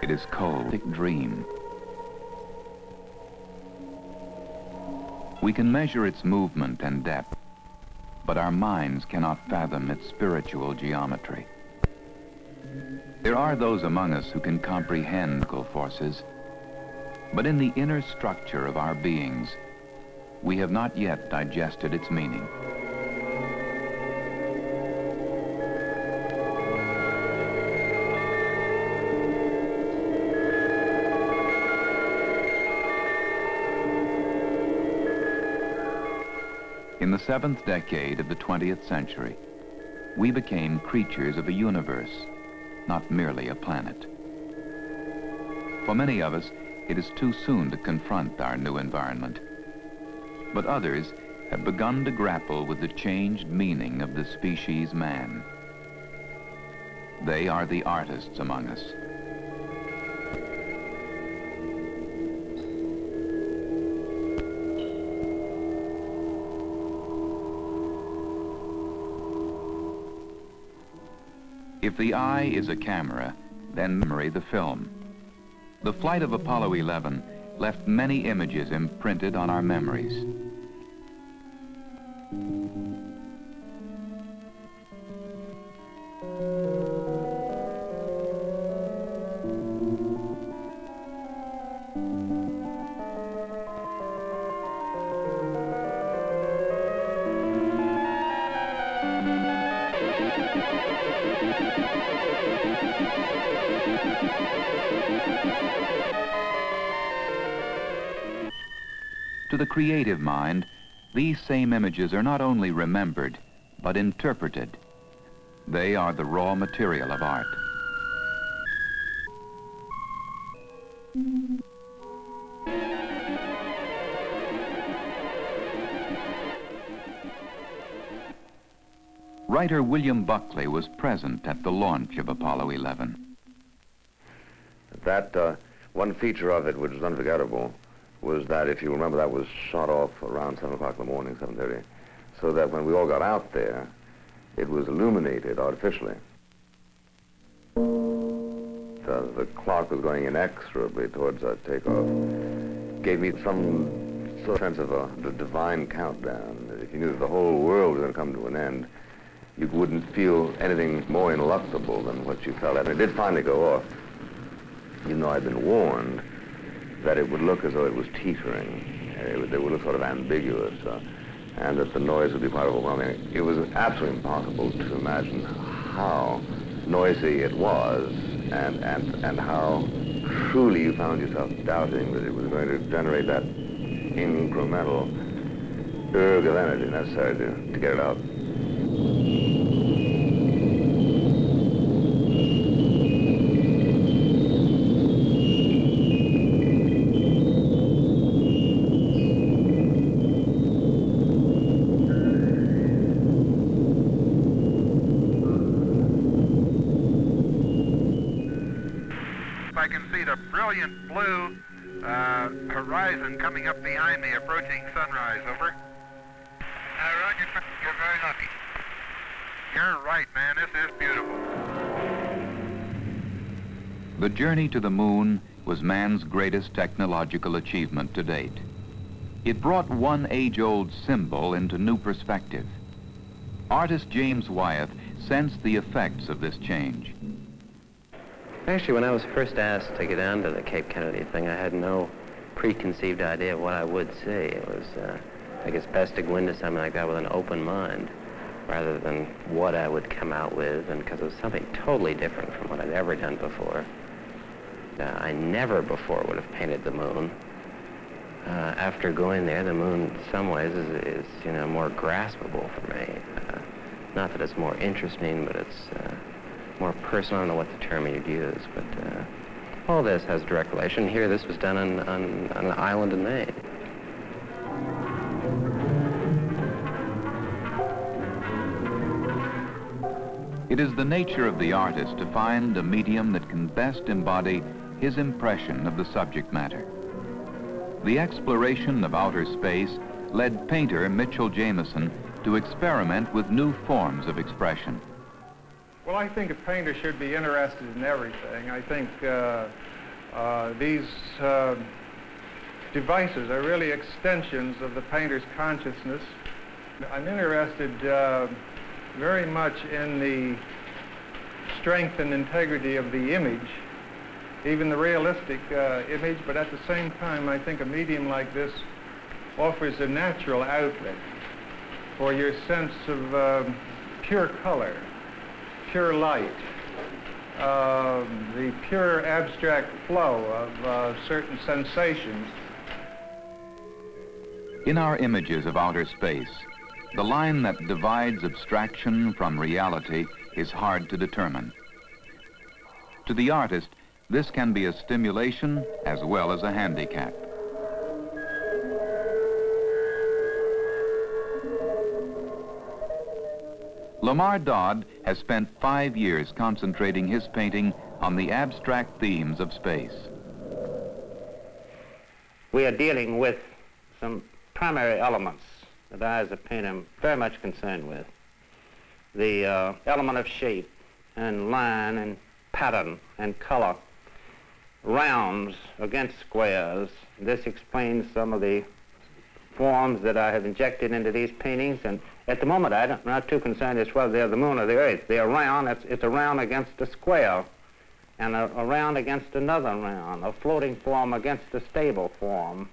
It is cold, a dream. We can measure its movement and depth, but our minds cannot fathom its spiritual geometry. There are those among us who can comprehend physical forces, but in the inner structure of our beings, we have not yet digested its meaning. In the 7th decade of the 20th century, we became creatures of a universe, not merely a planet. For many of us, it is too soon to confront our new environment. But others have begun to grapple with the changed meaning of the species man. They are the artists among us. If the eye is a camera, then memory the film. The flight of Apollo 11 left many images imprinted on our memories. To the creative mind, these same images are not only remembered, but interpreted. They are the raw material of art. Writer William Buckley was present at the launch of Apollo 11. That one feature of it which was unforgettable was that, if you remember, that was shot off around 7 o'clock in the morning, 7:30, so that when we all got out there, it was illuminated artificially. The clock was going inexorably towards our takeoff. Gave me some sort of sense of the divine countdown. If you knew that the whole world was going to come to an end, you wouldn't feel anything more ineluctable than what you felt. And it did finally go off, even though I'd been warned that it would look as though it was teetering. It would look sort of ambiguous, and that the noise would be quite overwhelming. It was absolutely impossible to imagine how noisy it was, and how truly you found yourself doubting that it was going to generate that incremental urge of energy necessary to get it out. I can see the brilliant blue horizon coming up behind me, approaching sunrise. Over. Roger, you're very lucky. You're right, man. This is beautiful. The journey to the moon was man's greatest technological achievement to date. It brought one age-old symbol into new perspective. Artist James Wyeth sensed the effects of this change. Actually, when I was first asked to get down to the Cape Kennedy thing, I had no preconceived idea of what I would see. It was, I guess, best to go into something like that with an open mind, rather than what I would come out with, and because it was something totally different from what I'd ever done before. I never before would have painted the moon. After going there, the moon, in some ways, is you know, more graspable for me. Not that it's more interesting, but it's more personal. I don't know what the term you'd use, but all this has direct relation. Here, this was done on an island in Maine. It is the nature of the artist to find a medium that can best embody his impression of the subject matter. The exploration of outer space led painter Mitchell Jameson to experiment with new forms of expression. Well, I think a painter should be interested in everything. I think These devices are really extensions of the painter's consciousness. I'm interested very much in the strength and integrity of the image, even the realistic image, but at the same time I think a medium like this offers a natural outlet for your sense of pure color, pure light, the pure abstract flow of certain sensations. In our images of outer space, the line that divides abstraction from reality is hard to determine. To the artist, this can be a stimulation as well as a handicap. Lamar Dodd has spent 5 years concentrating his painting on the abstract themes of space. We are dealing with some primary elements that I, as a painter, am very much concerned with. The element of shape and line and pattern and color, rounds against squares. This explains some of the forms that I have injected into these paintings, and at the moment I'm not too concerned as whether they're the moon or the earth. They're round, it's a round against a square, and a round against another round, a floating form against a stable form.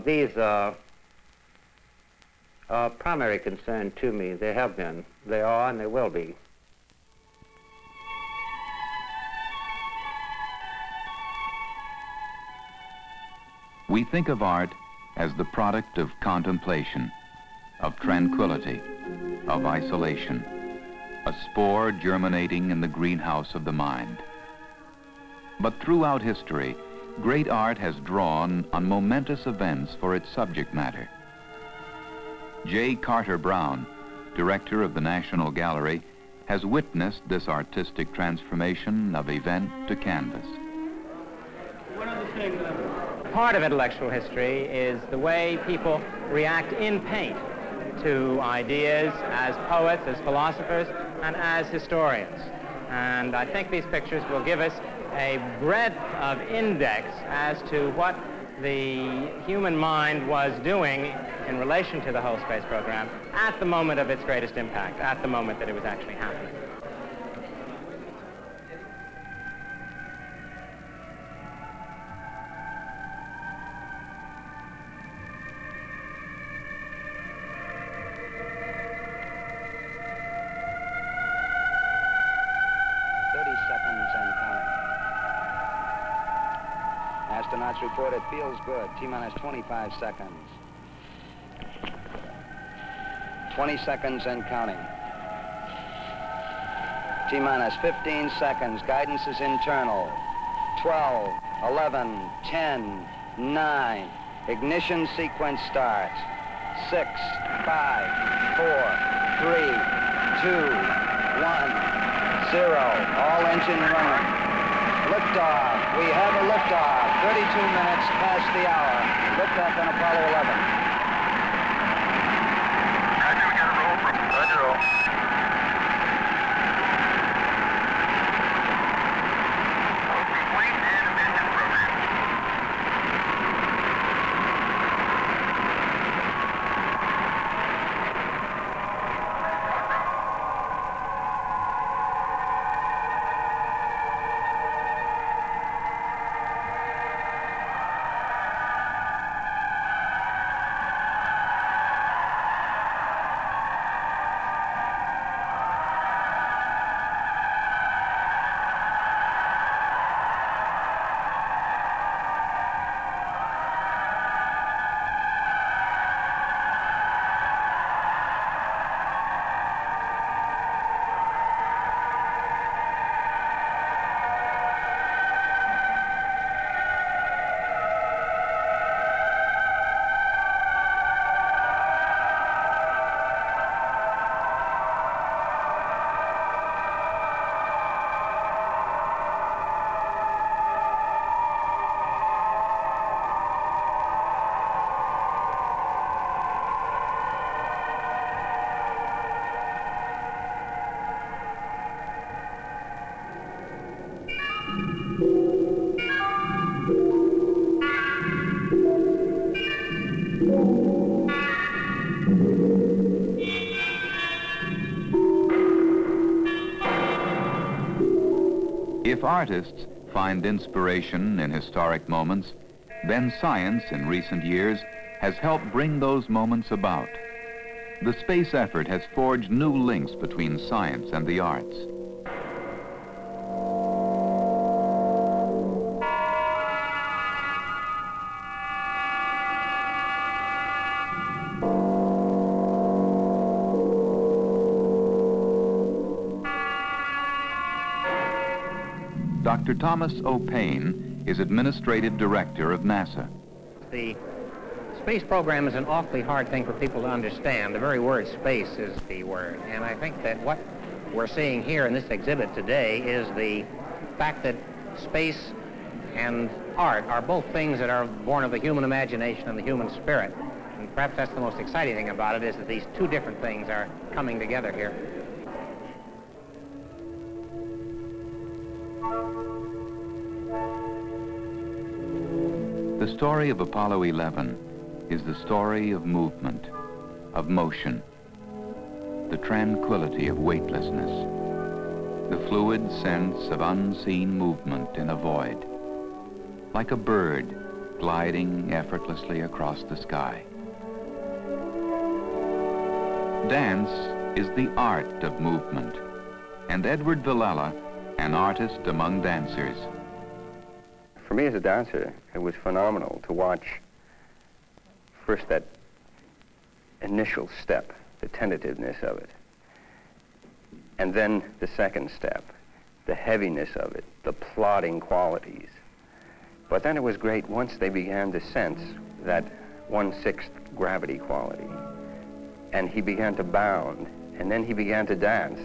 These are primary concern to me. They have been, they are, and they will be. We think of art as the product of contemplation, of tranquility, of isolation, a spore germinating in the greenhouse of the mind. But throughout history, great art has drawn on momentous events for its subject matter. J. Carter Brown, director of the National Gallery, has witnessed this artistic transformation of event to canvas. Part of intellectual history is the way people react in paint to ideas as poets, as philosophers, and as historians. And I think these pictures will give us a breadth of index as to what the human mind was doing in relation to the whole space program at the moment of its greatest impact, at the moment that it was actually happening. Astronauts report it feels good. T-minus 25 seconds. 20 seconds and counting. T-minus 15 seconds. Guidance is internal. 12, 11, 10, 9. Ignition sequence starts. 6, 5, 4, 3, 2, 1, 0. All engine running. Liftoff. We have a liftoff. 32 minutes past the hour. Liftoff on Apollo 11. Roger, we got a roll from Roger roll. Complete and mission program. If artists find inspiration in historic moments, then science in recent years has helped bring those moments about. The space effort has forged new links between science and the arts. Dr. Thomas O. Payne is Administrative Director of NASA. The space program is an awfully hard thing for people to understand. The very word space is the word. And I think that what we're seeing here in this exhibit today is the fact that space and art are both things that are born of the human imagination and the human spirit. And perhaps that's the most exciting thing about it, is that these two different things are coming together here. The story of Apollo 11 is the story of movement, of motion, the tranquility of weightlessness, the fluid sense of unseen movement in a void, like a bird gliding effortlessly across the sky. Dance is the art of movement, and Edward Villella, an artist among dancers. For me as a dancer, it was phenomenal to watch first that initial step, the tentativeness of it, and then the second step, the heaviness of it, the plodding qualities. But then it was great once they began to sense that 1/6 gravity quality, and he began to bound, and then he began to dance.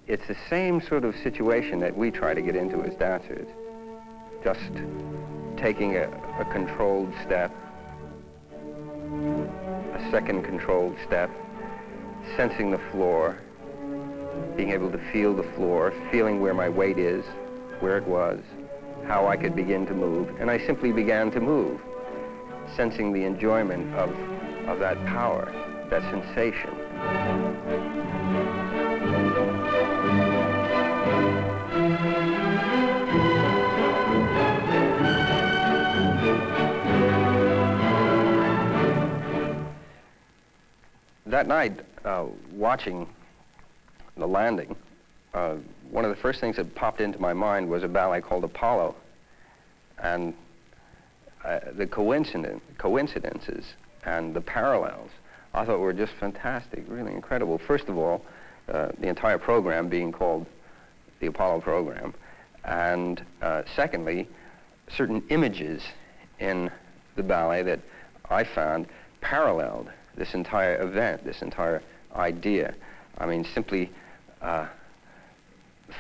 It's the same sort of situation that we try to get into as dancers. Just taking a controlled step, a second controlled step, sensing the floor, being able to feel the floor, feeling where my weight is, where it was, how I could begin to move, and I simply began to move, sensing the enjoyment of that power, that sensation. That night, watching the landing, one of the first things that popped into my mind was a ballet called Apollo. And the coincidences and the parallels, I thought were just fantastic, really incredible. First of all, the entire program being called the Apollo program. And secondly, certain images in the ballet that I found paralleled this entire event, this entire idea. I mean, simply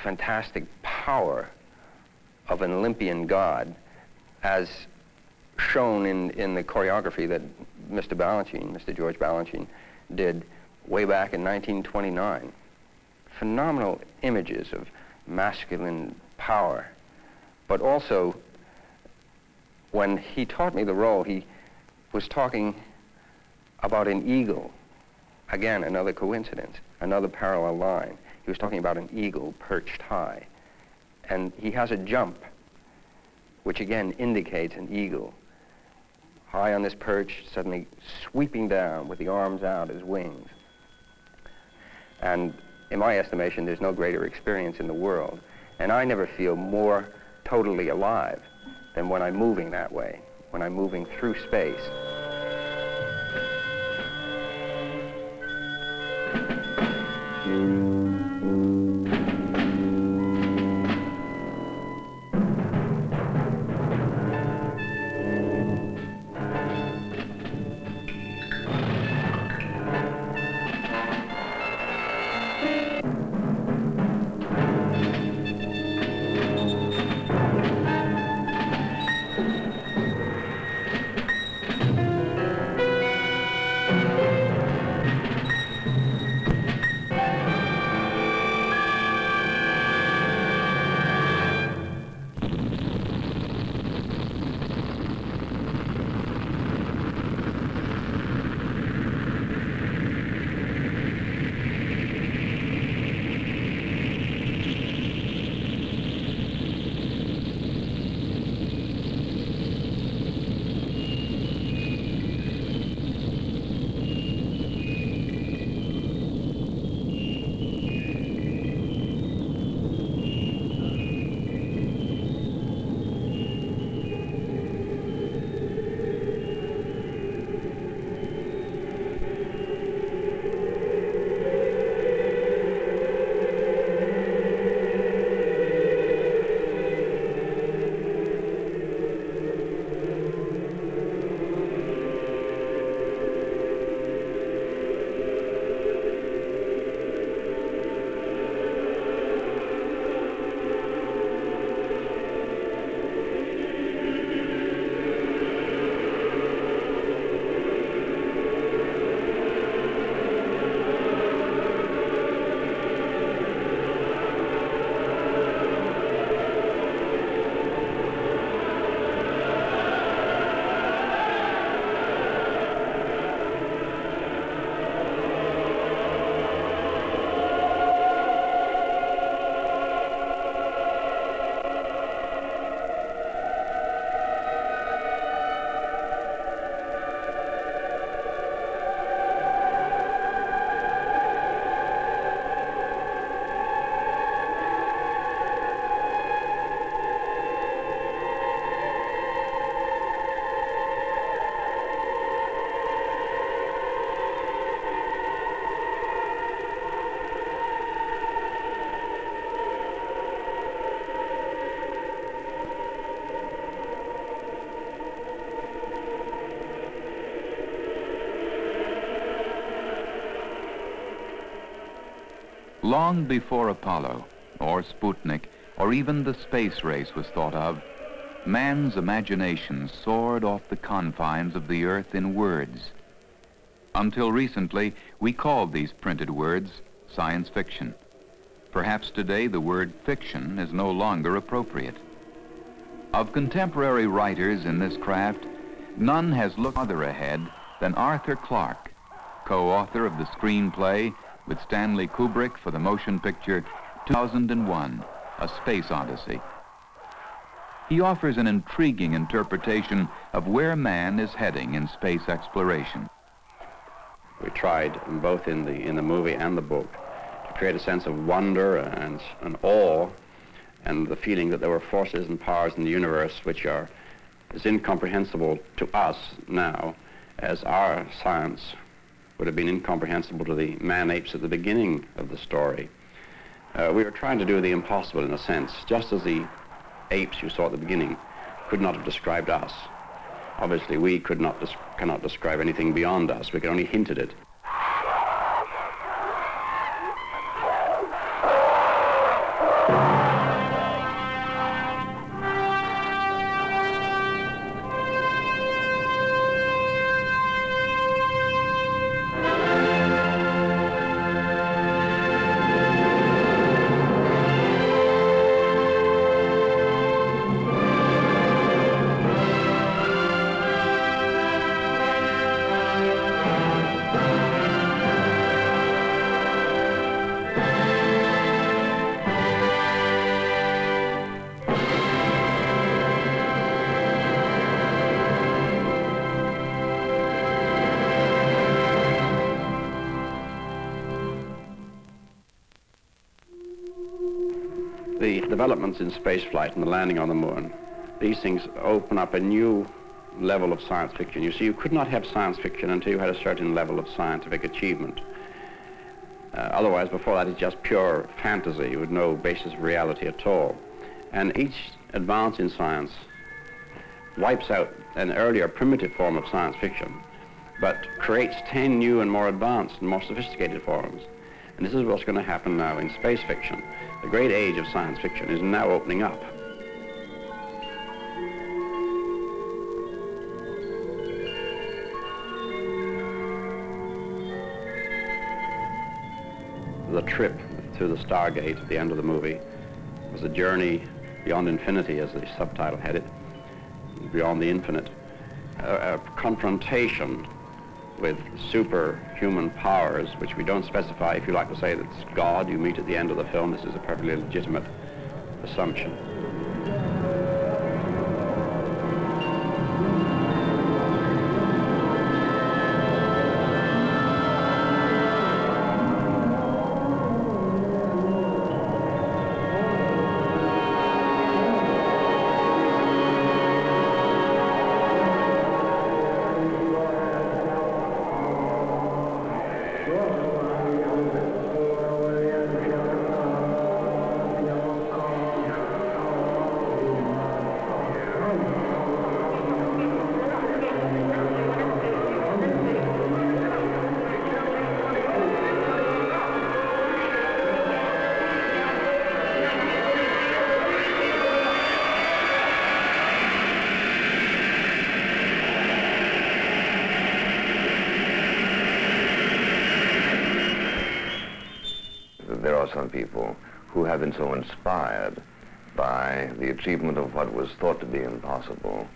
fantastic power of an Olympian god as shown in the choreography that Mr. George Balanchine did way back in 1929. Phenomenal images of masculine power, but also when he taught me the role, he was talking about an eagle. Again, another coincidence, another parallel line. He was talking about an eagle perched high. And he has a jump, which again indicates an eagle. High on this perch, suddenly sweeping down with the arms out as wings. And in my estimation, there's no greater experience in the world. And I never feel more totally alive than when I'm moving that way, when I'm moving through space. Long before Apollo, or Sputnik, or even the space race was thought of, man's imagination soared off the confines of the earth in words. Until recently, we called these printed words science fiction. Perhaps today the word fiction is no longer appropriate. Of contemporary writers in this craft, none has looked farther ahead than Arthur Clarke, co-author of the screenplay with Stanley Kubrick for the motion picture 2001, A Space Odyssey. He offers an intriguing interpretation of where man is heading in space exploration. We tried, both in the movie and the book, to create a sense of wonder and awe, and the feeling that there were forces and powers in the universe which are as incomprehensible to us now as our science would have been incomprehensible to the man-apes at the beginning of the story. We were trying to do the impossible in a sense, just as the apes you saw at the beginning could not have described us. Obviously, we cannot describe anything beyond us. We can only hint at it. The developments in spaceflight and the landing on the moon, these things open up a new level of science fiction. You see, you could not have science fiction until you had a certain level of scientific achievement. Otherwise, before that, it's just pure fantasy with no basis of reality at all. And each advance in science wipes out an earlier primitive form of science fiction, but creates 10 new and more advanced and more sophisticated forms. And this is what's going to happen now in space fiction. The great age of science fiction is now opening up. The trip through the Stargate at the end of the movie was a journey beyond infinity, as the subtitle had it, beyond the infinite, a confrontation with superhuman powers, which we don't specify. If you like to say that's God you meet at the end of the film, this is a perfectly legitimate assumption. There are some people who have been so inspired by the achievement of what was thought to be impossible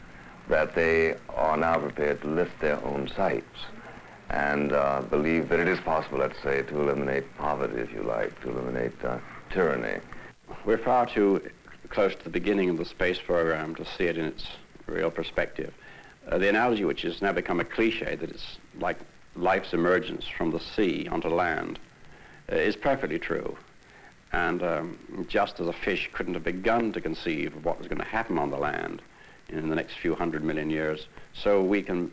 that they are now prepared to lift their own sights and believe that it is possible, let's say, to eliminate poverty, if you like, to eliminate tyranny. We're far too close to the beginning of the space program to see it in its real perspective. The analogy, which has now become a cliche, that it's like life's emergence from the sea onto land, is perfectly true. And just as a fish couldn't have begun to conceive of what was going to happen on the land in the next few 100 million years, so we can't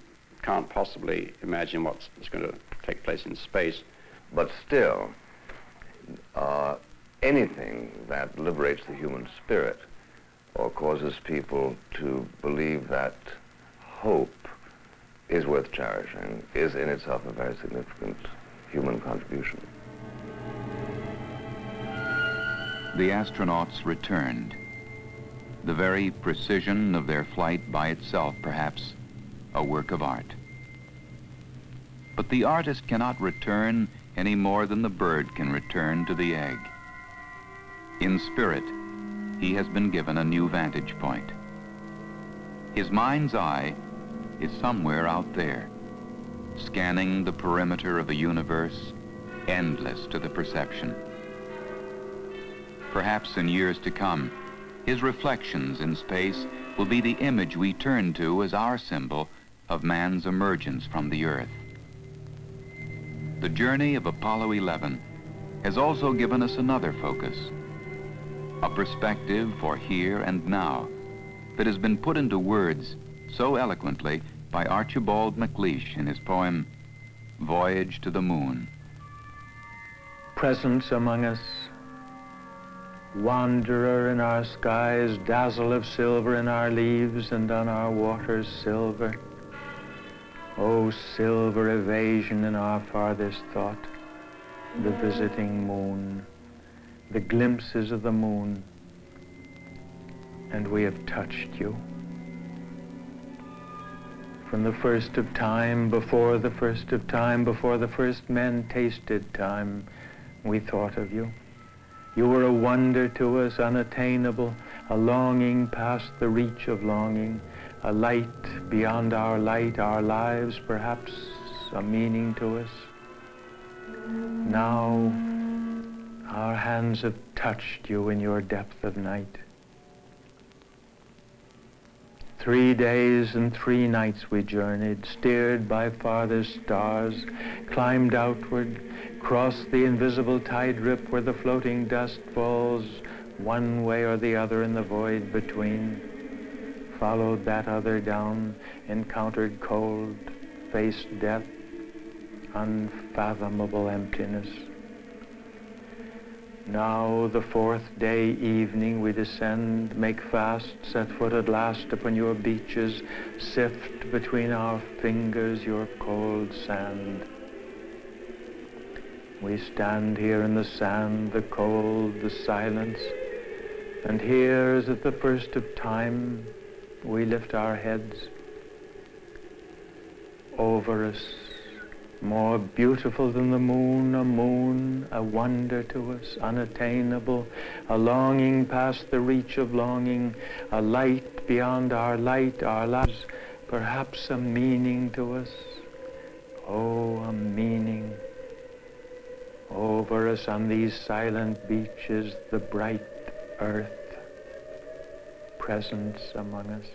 possibly imagine what's going to take place in space. But still, anything that liberates the human spirit or causes people to believe that hope is worth cherishing is in itself a very significant human contribution. the astronauts returned. The very precision of their flight by itself, perhaps, a work of art. But the artist cannot return any more than the bird can return to the egg. In spirit, he has been given a new vantage point. His mind's eye is somewhere out there, scanning the perimeter of a universe endless to the perception. Perhaps in years to come, his reflections in space will be the image we turn to as our symbol of man's emergence from the Earth. The journey of Apollo 11 has also given us another focus, a perspective for here and now that has been put into words so eloquently by Archibald MacLeish in his poem, Voyage to the Moon. Presence among us, wanderer in our skies, dazzle of silver in our leaves and on our waters silver. Oh, silver evasion in our farthest thought, the visiting moon, the glimpses of the moon, and we have touched you. From the first of time, before the first of time, before the first men tasted time, we thought of you. You were a wonder to us, unattainable, a longing past the reach of longing, a light beyond our light, our lives perhaps a meaning to us. Now our hands have touched you in your depth of night. 3 days and 3 nights we journeyed, steered by farthest stars, climbed outward, crossed the invisible tide rip where the floating dust falls one way or the other in the void between, followed that other down, encountered cold, faced death, unfathomable emptiness. Now, the 4th day evening, we descend, make fast, set foot at last upon your beaches, sift between our fingers your cold sand. We stand here in the sand, the cold, the silence, and here, as at the first of time, we lift our heads. Over us, more beautiful than the moon, a wonder to us, unattainable, a longing past the reach of longing, a light beyond our light, our lives, perhaps a meaning to us. Oh, a meaning. Over us on these silent beaches, the bright earth, presence among us.